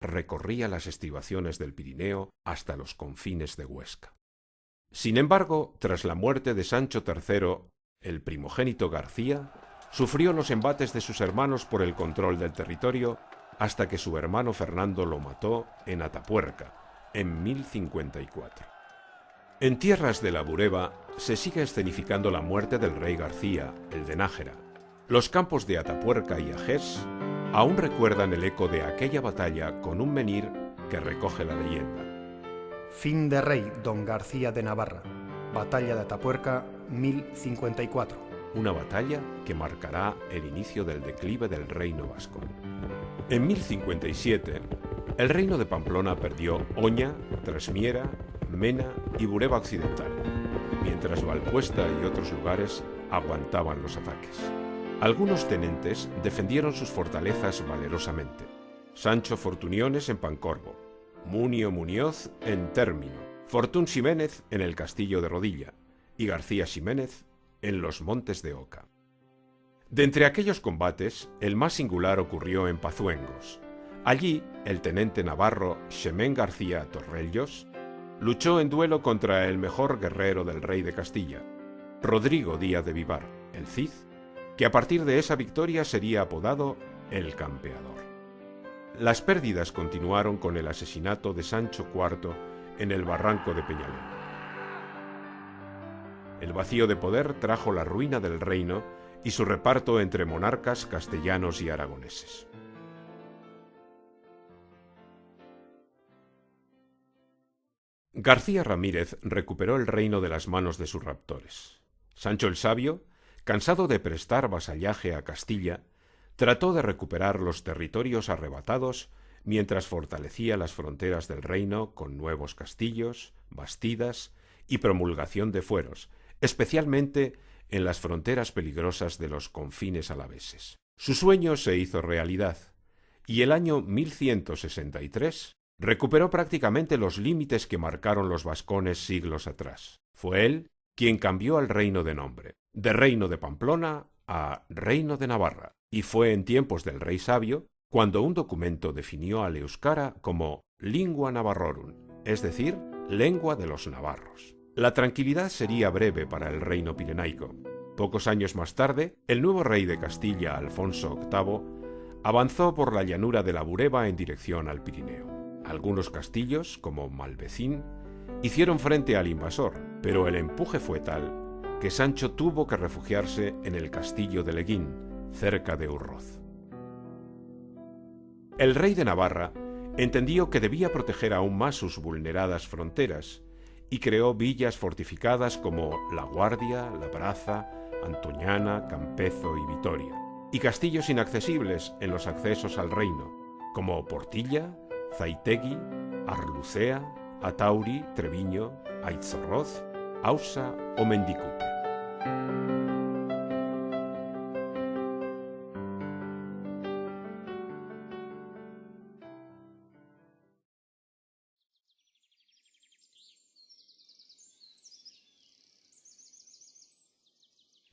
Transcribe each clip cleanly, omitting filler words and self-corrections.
recorría las estribaciones del Pirineo hasta los confines de Huesca. Sin embargo, tras la muerte de Sancho III, el primogénito García sufrió los embates de sus hermanos por el control del territorio hasta que su hermano Fernando lo mató en Atapuerca, en 1054. En tierras de la Bureba se sigue escenificando la muerte del rey García, el de Nájera. Los campos de Atapuerca y Ajés aún recuerdan el eco de aquella batalla con un menhir que recoge la leyenda. Fin de rey don García de Navarra. Batalla de Atapuerca, 1054. Una batalla que marcará el inicio del declive del reino vasco. En 1057, el reino de Pamplona perdió Oña, Trasmiera, Mena y Bureba Occidental, mientras Valpuesta y otros lugares aguantaban los ataques. Algunos tenentes defendieron sus fortalezas valerosamente. Sancho Fortuniones en Pancorbo, Munio Muñoz en Término, Fortún Ximénez en el castillo de Rodilla y García Ximénez en los montes de Oca. De entre aquellos combates, el más singular ocurrió en Pazuengos. Allí, el tenente navarro Xemén García Torrellos luchó en duelo contra el mejor guerrero del rey de Castilla, Rodrigo Díaz de Vivar, el Cid, que a partir de esa victoria sería apodado el Campeador. Las pérdidas continuaron con el asesinato de Sancho IV en el barranco de Peñalén. El vacío de poder trajo la ruina del reino y su reparto entre monarcas castellanos y aragoneses. García Ramírez recuperó el reino de las manos de sus raptores. Sancho el Sabio, cansado de prestar vasallaje a Castilla, trató de recuperar los territorios arrebatados mientras fortalecía las fronteras del reino con nuevos castillos, bastidas y promulgación de fueros, especialmente en las fronteras peligrosas de los confines alaveses. Su sueño se hizo realidad, y el año 1163 recuperó prácticamente los límites que marcaron los vascones siglos atrás. Fue él quien cambió al reino de nombre, de Reino de Pamplona a Reino de Navarra, y fue en tiempos del rey Sabio cuando un documento definió al euskara como lingua navarrorum, es decir, lengua de los navarros. La tranquilidad sería breve para el reino pirenaico. Pocos años más tarde, el nuevo rey de Castilla, Alfonso VIII, avanzó por la llanura de la Bureba en dirección al Pirineo. Algunos castillos, como Malvecín, hicieron frente al invasor, pero el empuje fue tal que Sancho tuvo que refugiarse en el castillo de Leguín, cerca de Urroz. El rey de Navarra entendió que debía proteger aún más sus vulneradas fronteras y creó villas fortificadas como La Guardia, La Braza, Antoñana, Campezo y Vitoria, y castillos inaccesibles en los accesos al reino, como Portilla, Zaitegui, Arlucea, Atauri, Treviño, Aitzorroz, Ausa o Mendicuta.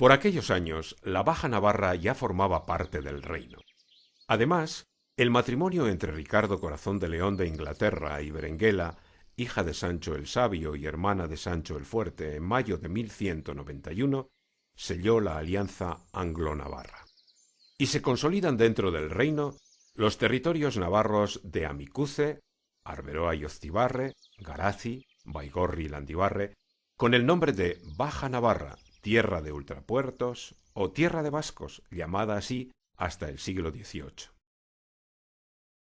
Por aquellos años, la Baja Navarra ya formaba parte del reino. Además, el matrimonio entre Ricardo Corazón de León de Inglaterra y Berenguela, hija de Sancho el Sabio y hermana de Sancho el Fuerte, en mayo de 1191, selló la alianza anglo-navarra. Y se consolidan dentro del reino los territorios navarros de Amicuce, Arberoa y Oztibarre, Garazi, Baigorri y Landibarre, con el nombre de Baja Navarra, tierra de ultrapuertos o tierra de vascos, llamada así hasta el siglo XVIII.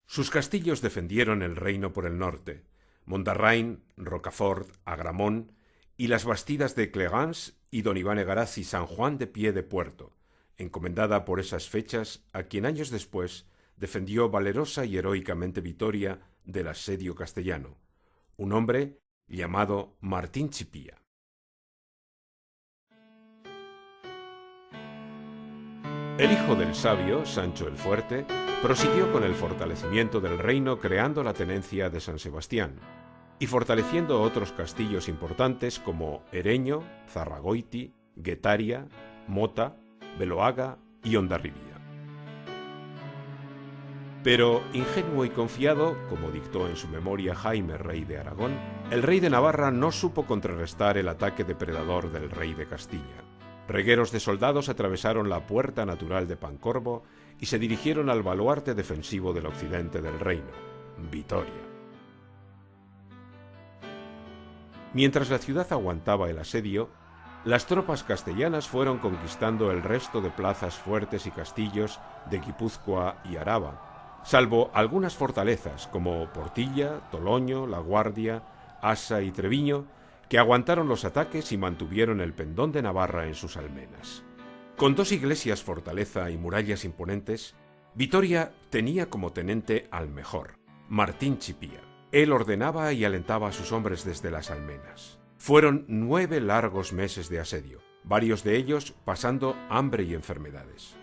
Sus castillos defendieron el reino por el norte, Mondarrain, Rocafort, Agramón y las bastidas de Clegans y don Iván Egaraz y San Juan de Pie de Puerto, encomendada por esas fechas a quien años después defendió valerosa y heroicamente Vitoria del asedio castellano, un hombre llamado Martín Chipía. El hijo del sabio, Sancho el Fuerte, prosiguió con el fortalecimiento del reino creando la tenencia de San Sebastián y fortaleciendo otros castillos importantes como Ereño, Zarragoiti, Guetaria, Mota, Beloaga y Hondarribia. Pero, ingenuo y confiado, como dictó en su memoria Jaime, rey de Aragón, el rey de Navarra no supo contrarrestar el ataque depredador del rey de Castilla. Regueros de soldados atravesaron la puerta natural de Pancorbo y se dirigieron al baluarte defensivo del occidente del reino, Vitoria. Mientras la ciudad aguantaba el asedio, las tropas castellanas fueron conquistando el resto de plazas fuertes y castillos de Guipúzcoa y Araba, salvo algunas fortalezas como Portilla, Toloño, La Guardia, Asa y Treviño, que aguantaron los ataques y mantuvieron el pendón de Navarra en sus almenas. Con 2 iglesias fortaleza y murallas imponentes, Vitoria tenía como tenente al mejor, Martín Chipía. Él ordenaba y alentaba a sus hombres desde las almenas. Fueron 9 largos meses de asedio, varios de ellos pasando hambre y enfermedades.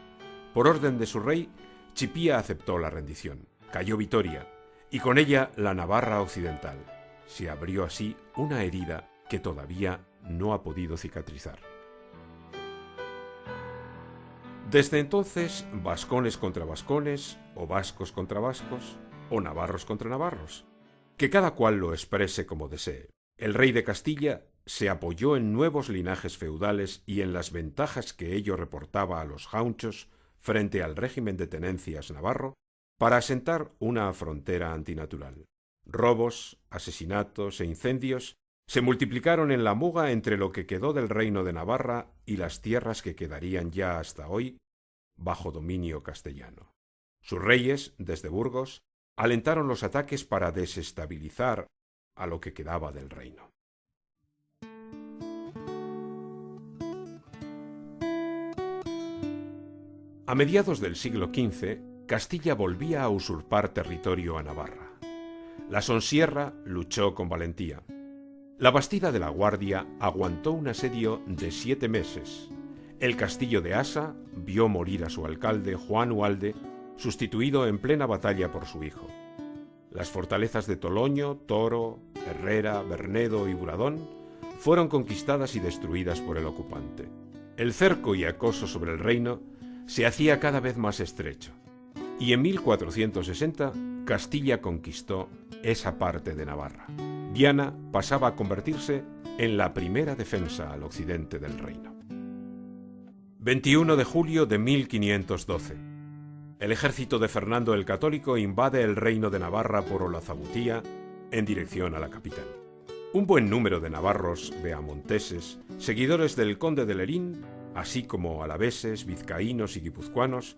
Por orden de su rey, Chipía aceptó la rendición. Cayó Vitoria, y con ella la Navarra occidental. Se abrió así una herida que todavía no ha podido cicatrizar. Desde entonces, vascones contra vascones, o vascos contra vascos, o navarros contra navarros, que cada cual lo exprese como desee. El rey de Castilla se apoyó en nuevos linajes feudales y en las ventajas que ello reportaba a los jaunchos frente al régimen de tenencias navarro para asentar una frontera antinatural. Robos, asesinatos e incendios se multiplicaron en la muga entre lo que quedó del reino de Navarra y las tierras que quedarían ya hasta hoy bajo dominio castellano. Sus reyes, desde Burgos, alentaron los ataques para desestabilizar a lo que quedaba del reino. A mediados del siglo XV, Castilla volvía a usurpar territorio a Navarra. La Sonsierra luchó con valentía. La Bastida de la Guardia aguantó un asedio de 7 meses. El castillo de Asa vio morir a su alcalde, Juan Ualde, sustituido en plena batalla por su hijo. Las fortalezas de Toloño, Toro, Herrera, Bernedo y Buradón fueron conquistadas y destruidas por el ocupante. El cerco y acoso sobre el reino se hacía cada vez más estrecho, y en 1460 Castilla conquistó esa parte de Navarra. Viana pasaba a convertirse en la primera defensa al occidente del reino. 21 de julio de 1512. El ejército de Fernando el Católico invade el reino de Navarra por Olazabutía en dirección a la capital. Un buen número de navarros beamonteses, seguidores del conde de Lerín, así como alaveses, vizcaínos y guipuzcoanos,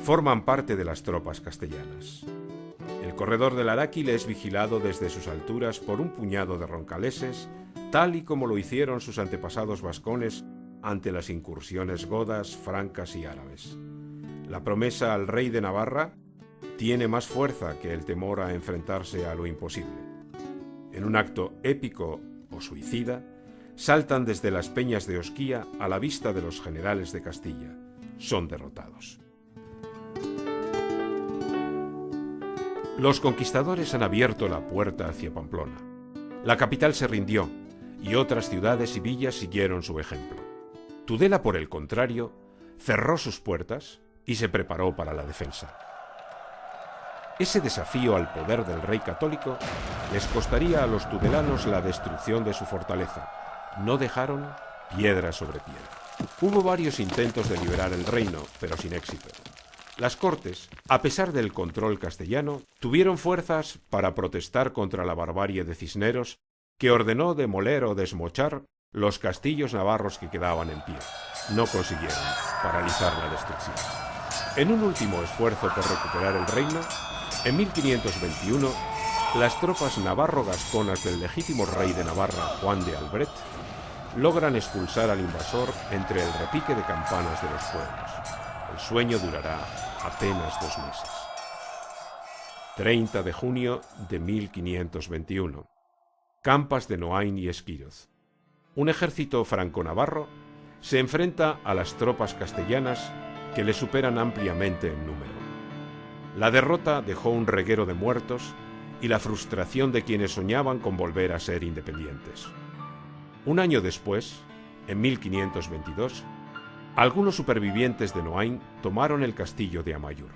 forman parte de las tropas castellanas. El corredor del Aráquil es vigilado desde sus alturas por un puñado de roncaleses, tal y como lo hicieron sus antepasados vascones ante las incursiones godas, francas y árabes. La promesa al rey de Navarra tiene más fuerza que el temor a enfrentarse a lo imposible. En un acto épico o suicida, saltan desde las peñas de Osquía a la vista de los generales de Castilla. Son derrotados. Los conquistadores han abierto la puerta hacia Pamplona. La capital se rindió y otras ciudades y villas siguieron su ejemplo. Tudela, por el contrario, cerró sus puertas y se preparó para la defensa. Ese desafío al poder del rey católico les costaría a los tudelanos la destrucción de su fortaleza. No dejaron piedra sobre piedra. Hubo varios intentos de liberar el reino, pero sin éxito. Las Cortes, a pesar del control castellano, tuvieron fuerzas para protestar contra la barbarie de Cisneros, que ordenó demoler o desmochar los castillos navarros que quedaban en pie. No consiguieron paralizar la destrucción. En un último esfuerzo por recuperar el reino, en 1521, las tropas navarro-gasconas del legítimo rey de Navarra, Juan de Albret, logran expulsar al invasor entre el repique de campanas de los pueblos. El sueño durará apenas 2 meses. 30 de junio de 1521. Campas de Noain y Esquíroz. Un ejército franco-navarro se enfrenta a las tropas castellanas que le superan ampliamente en número. La derrota dejó un reguero de muertos y la frustración de quienes soñaban con volver a ser independientes. Un año después, en 1522, algunos supervivientes de Noain tomaron el castillo de Amaiur.